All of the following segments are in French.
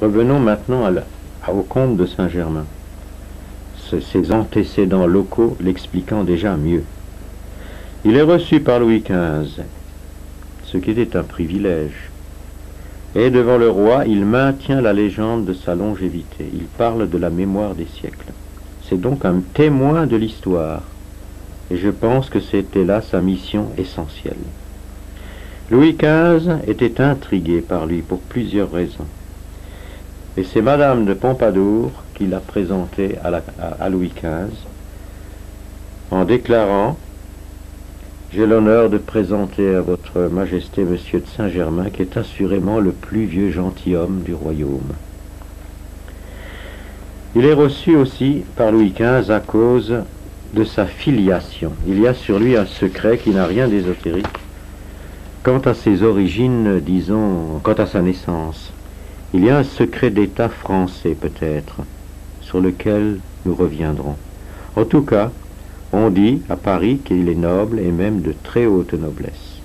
Revenons maintenant au comte de Saint-Germain, ses antécédents locaux l'expliquant déjà mieux. Il est reçu par Louis XV, ce qui était un privilège. Et devant le roi, il maintient la légende de sa longévité. Il parle de la mémoire des siècles. C'est donc un témoin de l'histoire. Et je pense que c'était là sa mission essentielle. Louis XV était intrigué par lui pour plusieurs raisons. Et c'est Madame de Pompadour qui l'a présenté à Louis XV en déclarant: j'ai l'honneur de présenter à votre majesté monsieur de Saint-Germain, qui est assurément le plus vieux gentilhomme du royaume. Il est reçu aussi par Louis XV à cause de sa filiation. Il y a sur lui un secret qui n'a rien d'ésotérique quant à ses origines, disons, quant à sa naissance. Il y a un secret d'État français peut-être, sur lequel nous reviendrons. En tout cas, on dit à Paris qu'il est noble et même de très haute noblesse.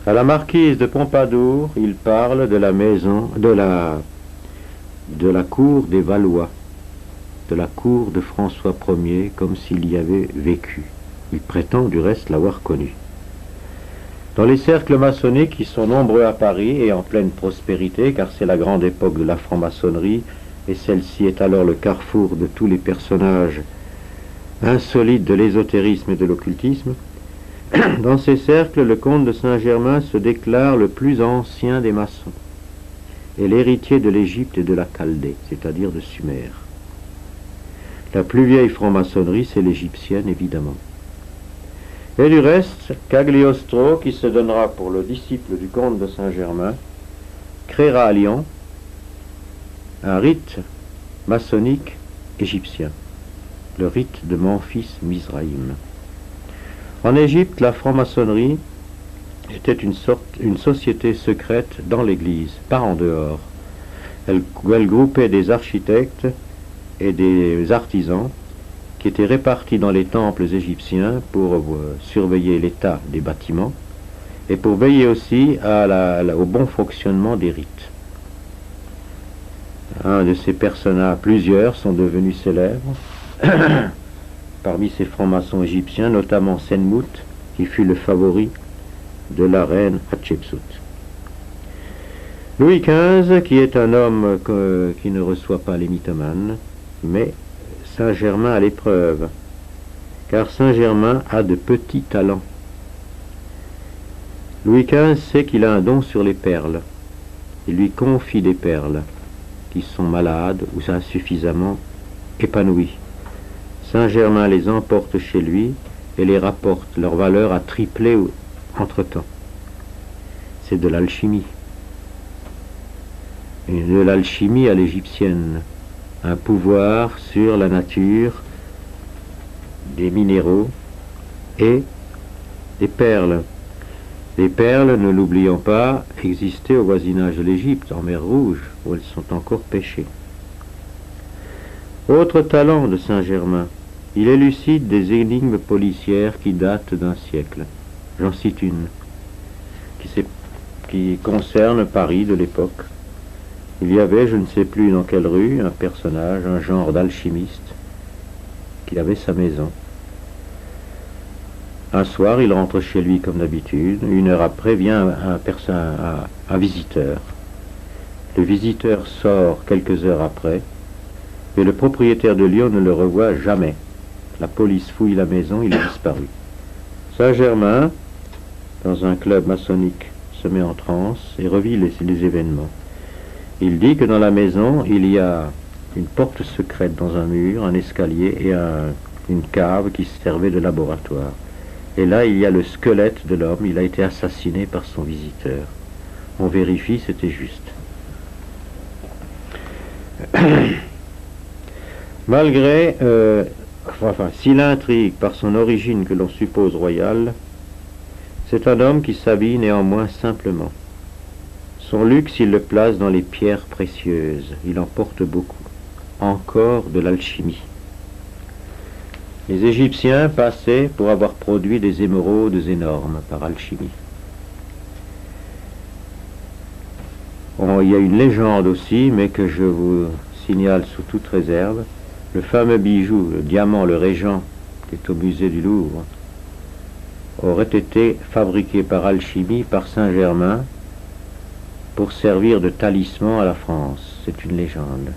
À la marquise de Pompadour, il parle de la maison, de la cour des Valois, de la cour de François Ier, comme s'il y avait vécu. Il prétend du reste l'avoir connu. Dans les cercles maçonniques qui sont nombreux à Paris et en pleine prospérité, car c'est la grande époque de la franc-maçonnerie, et celle-ci est alors le carrefour de tous les personnages insolites de l'ésotérisme et de l'occultisme, dans ces cercles, le comte de Saint-Germain se déclare le plus ancien des maçons et l'héritier de l'Égypte et de la Chaldée, c'est-à-dire de Sumer. La plus vieille franc-maçonnerie, c'est l'égyptienne, évidemment. Et du reste, Cagliostro, qui se donnera pour le disciple du comte de Saint-Germain, créera à Lyon un rite maçonnique égyptien, le rite de Memphis-Mizraïm. En Égypte, la franc-maçonnerie était une société secrète dans l'Église, pas en dehors. Elle groupait des architectes et des artisans qui étaient répartis dans les temples égyptiens pour surveiller l'état des bâtiments et pour veiller aussi au bon fonctionnement des rites. Un de ces personnages, plusieurs sont devenus célèbres parmi ces francs-maçons égyptiens, notamment Senmout, qui fut le favori de la reine Hatshepsut. Louis XV, qui est un homme qui ne reçoit pas les mythomanes, mais Saint-Germain à l'épreuve, car Saint-Germain a de petits talents. Louis XV sait qu'il a un don sur les perles. Il lui confie des perles qui sont malades ou insuffisamment épanouies. Saint-Germain les emporte chez lui et les rapporte. Leur valeur a triplé entre-temps. C'est de l'alchimie. Et de l'alchimie à l'égyptienne. Un pouvoir sur la nature, des minéraux et des perles. Les perles, ne l'oublions pas, existaient au voisinage de l'Égypte, en mer Rouge, où elles sont encore pêchées. Autre talent de Saint-Germain, il élucide des énigmes policières qui datent d'un siècle. J'en cite une, qui concerne Paris de l'époque. Il y avait, je ne sais plus dans quelle rue, un personnage, un genre d'alchimiste, qui avait sa maison. Un soir, il rentre chez lui comme d'habitude. Une heure après, vient un visiteur. Le visiteur sort quelques heures après, et le propriétaire de lieu ne le revoit jamais. La police fouille la maison, il a disparu. Saint-Germain, dans un club maçonnique, se met en transe et revit les événements. Il dit que dans la maison, il y a une porte secrète dans un mur, un escalier et une cave qui servait de laboratoire. Et là, il y a le squelette de l'homme, il a été assassiné par son visiteur. On vérifie, c'était juste. Malgré, s'il intrigue par son origine que l'on suppose royale, c'est un homme qui s'habille néanmoins simplement. Son luxe, il le place dans les pierres précieuses. Il en porte beaucoup. Encore de l'alchimie. Les Égyptiens passaient pour avoir produit des émeraudes énormes par alchimie. Il y a une légende aussi, mais que je vous signale sous toute réserve. Le fameux bijou, le diamant, le Régent, qui est au musée du Louvre, aurait été fabriqué par alchimie par Saint-Germain pour servir de talisman à la France. C'est une légende.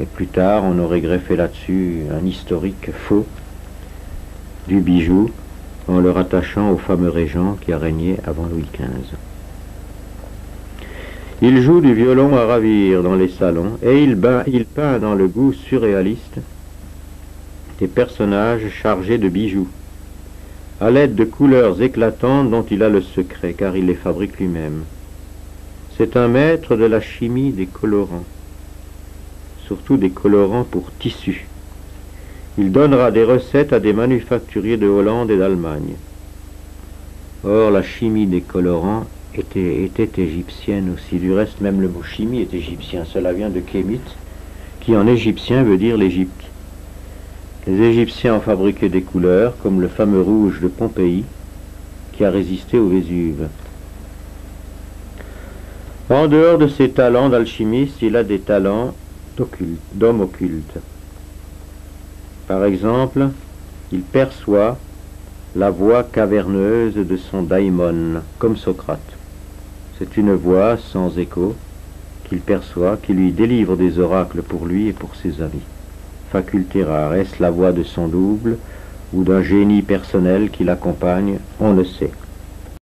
Et plus tard, on aurait greffé là-dessus un historique faux du bijou en le rattachant au fameux Régent qui a régné avant Louis XV. Il joue du violon à ravir dans les salons et il peint dans le goût surréaliste des personnages chargés de bijoux, à l'aide de couleurs éclatantes dont il a le secret, car il les fabrique lui-même. C'est un maître de la chimie des colorants, surtout des colorants pour tissus. Il donnera des recettes à des manufacturiers de Hollande et d'Allemagne. Or, la chimie des colorants était égyptienne aussi. Du reste, même le mot chimie est égyptien. Cela vient de Kémit, qui en égyptien veut dire l'Égypte. Les Égyptiens ont fabriqué des couleurs, comme le fameux rouge de Pompéi, qui a résisté au Vésuve. En dehors de ses talents d'alchimiste, il a des talents d'homme occulte. Par exemple, il perçoit la voix caverneuse de son daimon, comme Socrate. C'est une voix sans écho qu'il perçoit, qui lui délivre des oracles pour lui et pour ses amis. Faculté rare, est-ce la voix de son double ou d'un génie personnel qui l'accompagne? On ne sait.